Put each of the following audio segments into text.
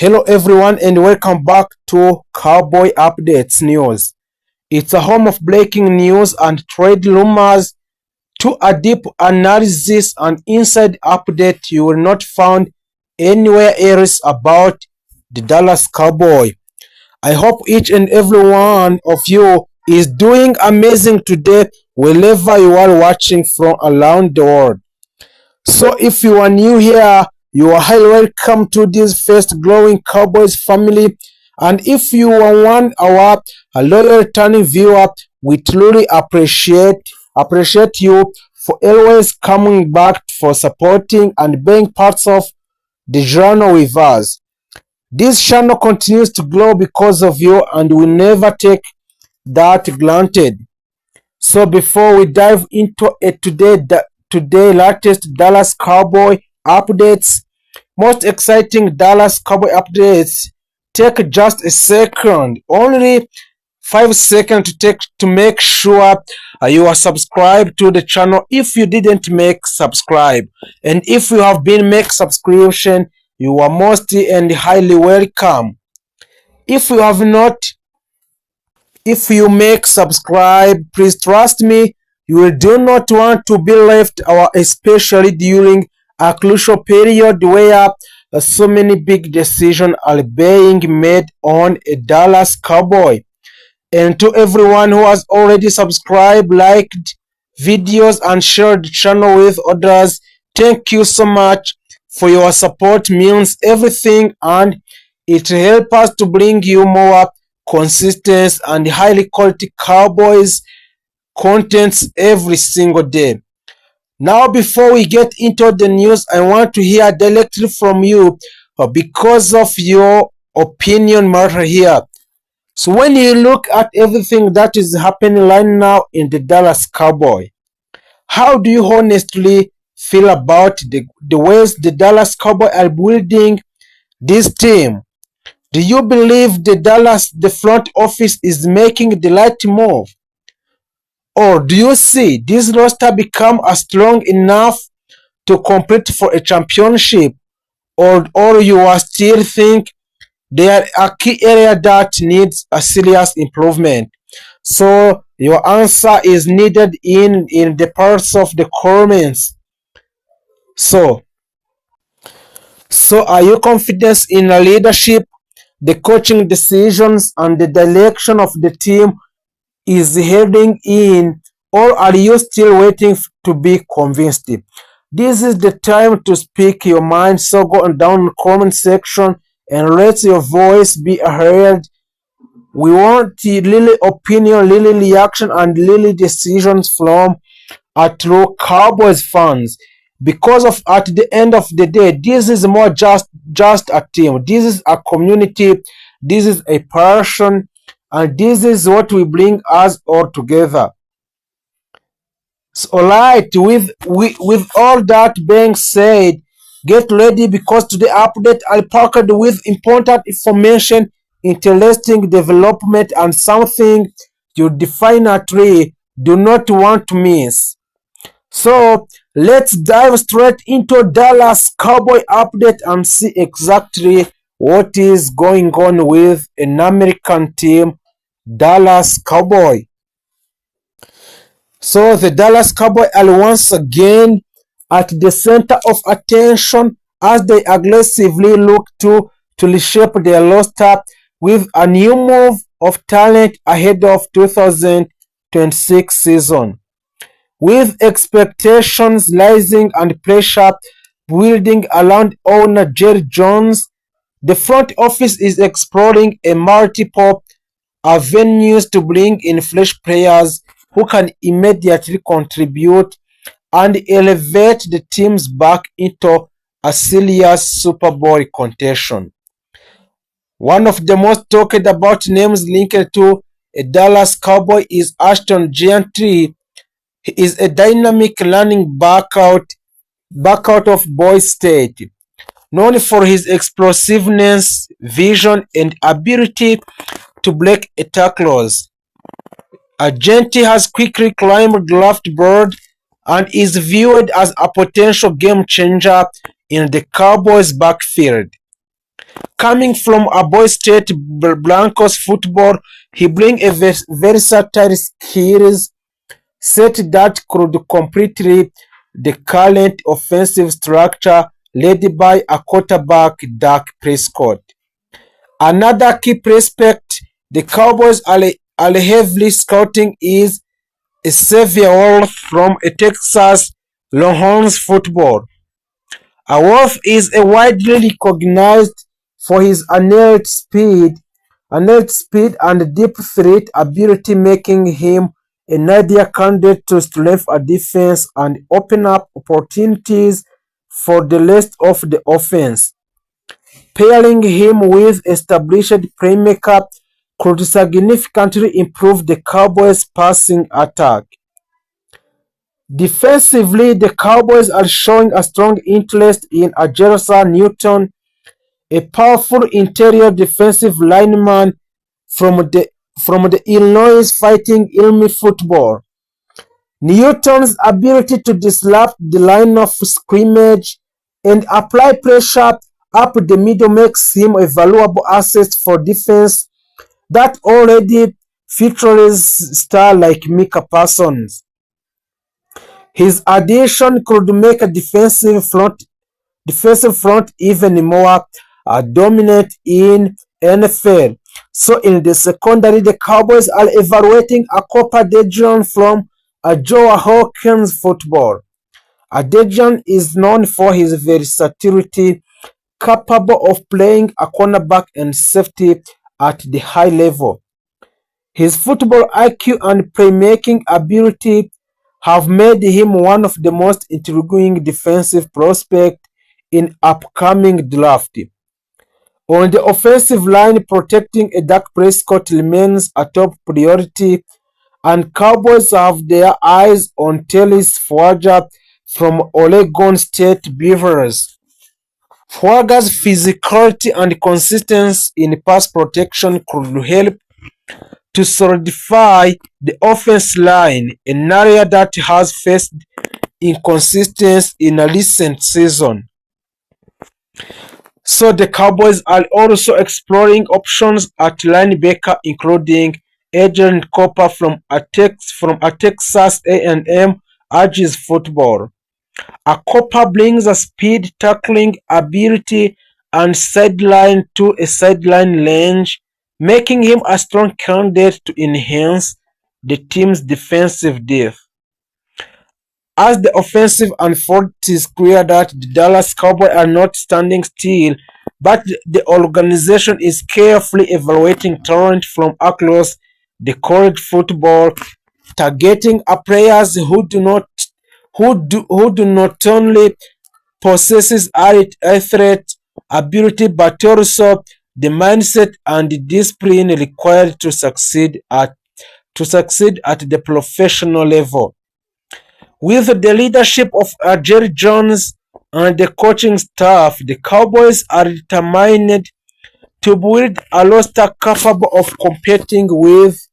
Hello everyone and welcome back to Cowboy Updates News. It's a home of breaking news and trade rumors to a deep analysis and inside update you will not find anywhere else about the Dallas Cowboy. I hope each and every one of you is doing amazing today wherever you are watching from around the world. So if you are new here, you are highly welcome to this first growing Cowboys family. And if you are one our a loyal returning viewer, we truly appreciate you for always coming back for supporting and being parts of the journey with us. This channel continues to grow because of you and we never take that granted. So before we dive into it today latest Dallas Cowboy updates, most exciting Dallas Cowboy updates, take just a second, only 5 seconds to make sure you are subscribed to the channel if you didn't make subscribe, and if you have been make subscription, you are most and highly welcome. If you have not, if you make subscribe, please trust me, you will do not want to be left out, especially during a crucial period where so many big decisions are being made on a Dallas Cowboy. And to everyone who has already subscribed, liked videos and shared the channel with others, thank you so much for your support, means everything, and it helps us to bring you more consistent and highly quality Cowboys contents every single day. Now before we get into the news, I want to hear directly from you because of your opinion matter here. So when you look at everything that is happening right now in the Dallas Cowboy, how do you honestly feel about the ways the Dallas Cowboy are building this team? Do you believe the front office is making the right move? Or do you see this roster become strong enough to compete for a championship? Or you are still think there are a key area that needs a serious improvement? So your answer is needed in the parts of the comments. So are you confident in the leadership, the coaching decisions, and the direction of the team is heading in, or are you still waiting to be convinced? This is the time to speak your mind, so go on down in the comment section and let your voice be heard. We want really opinion, really reaction, and really decisions from a true Cowboys fans, because of at the end of the day, this is more just a team, this is a community, this is a person, and this is what we bring us all together. So alright, with all that being said, get ready because today update I packed with important information, interesting development, and something you definitely do not want to miss. So let's dive straight into Dallas Cowboy update and see exactly what is going on with an American team, Dallas Cowboy. So the Dallas Cowboy are once again at the center of attention as they aggressively look to reshape their roster with a new move of talent ahead of 2026 season. With expectations rising and pressure building around owner Jerry Jones, the front office is exploring a multiple avenues to bring in fresh players who can immediately contribute and elevate the teams back into a serious Super Bowl contention. One of the most talked about names linked to a Dallas Cowboy is Ashton Gentry. He is a dynamic running back out of Boise State, known for his explosiveness, vision, and ability to break tackles. Gentry has quickly climbed the draft board and is viewed as a potential game changer in the Cowboys' backfield. Coming from a Boy State Blancos football, he brings a versatile skills set that could completely the current offensive structure led by a quarterback Dak Prescott. Another key prospect the Cowboys are heavily scouting is Xavier Wolf from a Texas Longhorns football. Wolf is a widely recognized for his innate speed and deep threat ability, making him an ideal candidate to strengthen a defense and open up opportunities for the rest of the offense. Pairing him with established playmaker could significantly improve the Cowboys' passing attack. Defensively, the Cowboys are showing a strong interest in Ajersa Newton, a powerful interior defensive lineman from the Illinois Fighting Illini football. Newton's ability to disrupt the line of scrimmage and apply pressure up the middle makes him a valuable asset for defense that already features stars like Micah Parsons. His addition could make a defensive front even more dominant in NFL. So in the secondary, the Cowboys are evaluating a Cooper DeJean from Joe Hawkins football. DeJean is known for his versatility, capable of playing a cornerback and safety at the high level. His football IQ and playmaking ability have made him one of the most intriguing defensive prospects in upcoming draft. On the offensive line, protecting Dak Prescott remains a top priority, and Cowboys have their eyes on Tellis Fuaga from Oregon State Beavers. Fuaga's physicality and consistency in pass protection could help to solidify the offense line, an area that has faced inconsistency in a recent season. So the Cowboys are also exploring options at linebacker, including Adrian Cooper from a Texas A&M Aggies football. Cooper brings a speed, tackling ability, and sideline to a sideline range, making him a strong candidate to enhance the team's defensive depth. As the offensive unfolds, it is clear that the Dallas Cowboys are not standing still, but the organization is carefully evaluating talent from across the college football, targeting players who do not only possess athlete ability but also the mindset and the discipline required to succeed at the professional level. With the leadership of Jerry Jones and the coaching staff, the Cowboys are determined to build a roster capable of competing with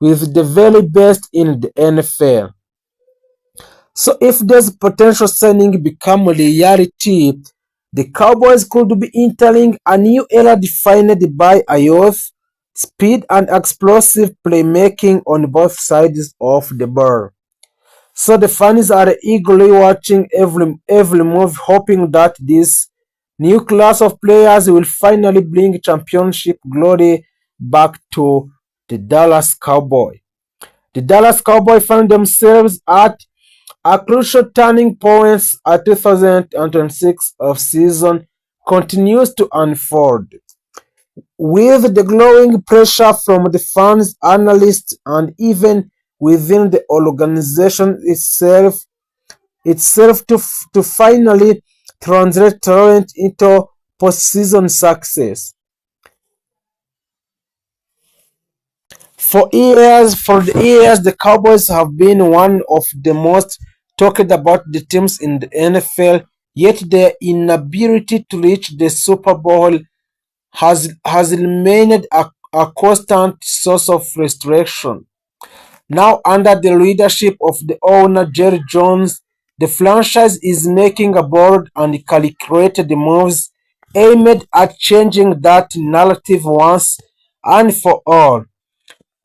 the very best in the NFL. So if this potential signing become reality, the Cowboys could be entering a new era defined by a youth, speed, and explosive playmaking on both sides of the ball. So the fans are eagerly watching every move, hoping that this new class of players will finally bring championship glory back to the Dallas Cowboys. The Dallas Cowboys found themselves at a crucial turning point as 2026 off-season continues to unfold. With the growing pressure from the fans, analysts, and even within the organization itself to finally translate talent into postseason success. For the years, the Cowboys have been one of the most talked about the teams in the NFL, yet their inability to reach the Super Bowl has remained a constant source of frustration. Now, under the leadership of the owner Jerry Jones, the franchise is making a bold and calculated moves, aimed at changing that narrative once and for all.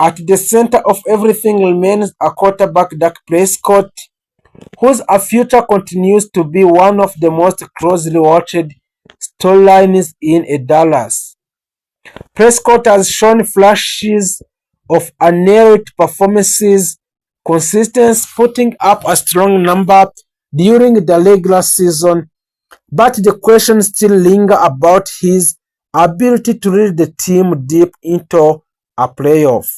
At the center of everything remains a quarterback, Dak Prescott, whose future continues to be one of the most closely watched storylines in Dallas. Prescott has shown flashes of unerring performances, consistency, putting up a strong number during the regular season, but the questions still linger about his ability to lead the team deep into a playoff.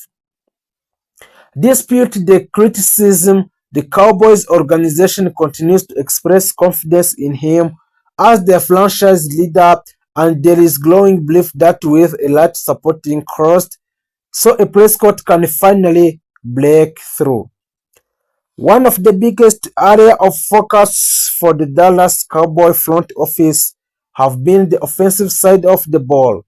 Despite the criticism, the Cowboys organization continues to express confidence in him as their franchise leader, and there is growing belief that with a large supporting crust, so a Prescott can finally break through. One of the biggest areas of focus for the Dallas Cowboy front office have been the offensive side of the ball.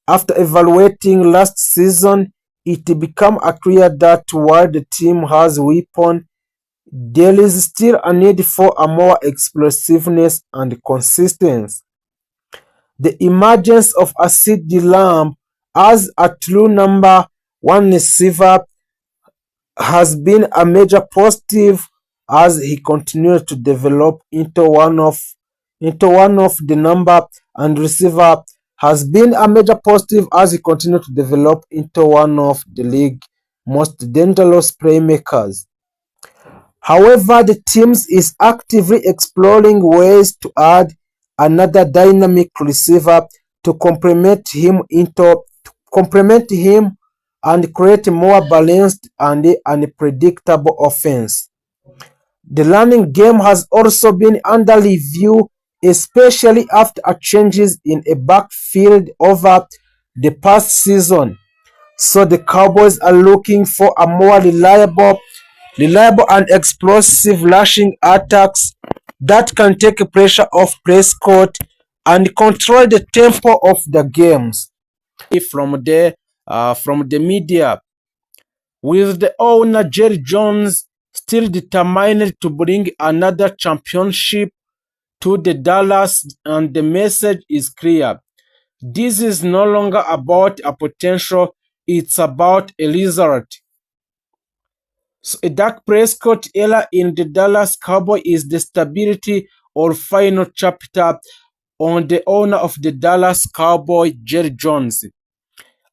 After evaluating last season, it became clear that while the team has weapons, there is still a need for a more explosiveness and consistency. The emergence of a CeeDee Lamb as a true number one receiver has been a major positive as he continues to develop into one of the number and receiver has been a major positive as he continues to develop into one of the league most dangerous playmakers. However, the team is actively exploring ways to add another dynamic receiver to complement him and create a more balanced and unpredictable offense. The running game has also been under review, especially after changes in a backfield over the past season. So the Cowboys are looking for a more reliable and explosive rushing attacks that can take pressure off Prescott and control the tempo of the games. From the media, with the owner Jerry Jones still determined to bring another championship to the Dallas, and the message is clear. This is no longer about a potential, it's about a result. So a Dak Prescott era in the Dallas Cowboys is the stability or final chapter on the owner of the Dallas Cowboys, Jerry Jones.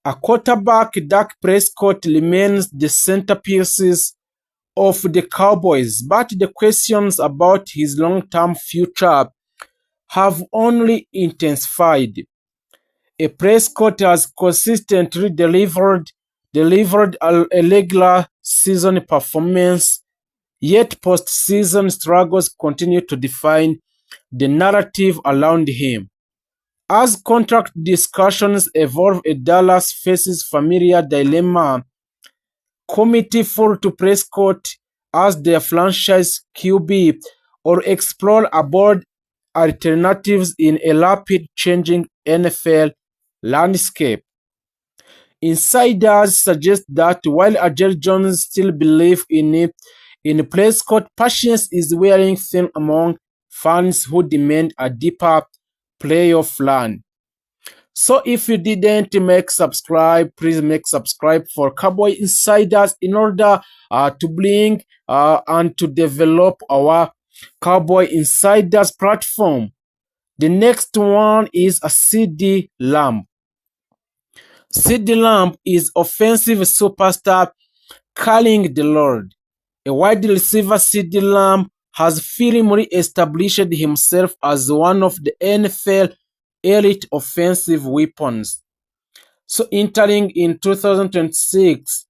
A quarterback, Dak Prescott remains the centerpiece of the Cowboys, but the questions about his long-term future have only intensified. A Prescott has consistently delivered a regular season performance, yet postseason struggles continue to define the narrative around him. As contract discussions evolve, Dallas faces familiar dilemma: commit full to Prescott as their franchise QB or explore aboard alternatives in a rapid changing NFL landscape. Insiders suggest that while Jerry Jones still believes in Prescott, patience is wearing thin among fans who demand a deeper playoff run. So if you didn't make subscribe, please make subscribe for Cowboy Insiders in order to bring and to develop our Cowboy Insiders platform. The next one is a CeeDee Lamb. CeeDee Lamb is offensive superstar calling the Lord. A wide receiver, CeeDee Lamb has firmly established himself as one of the NFL elite offensive weapons. So entering in 2026,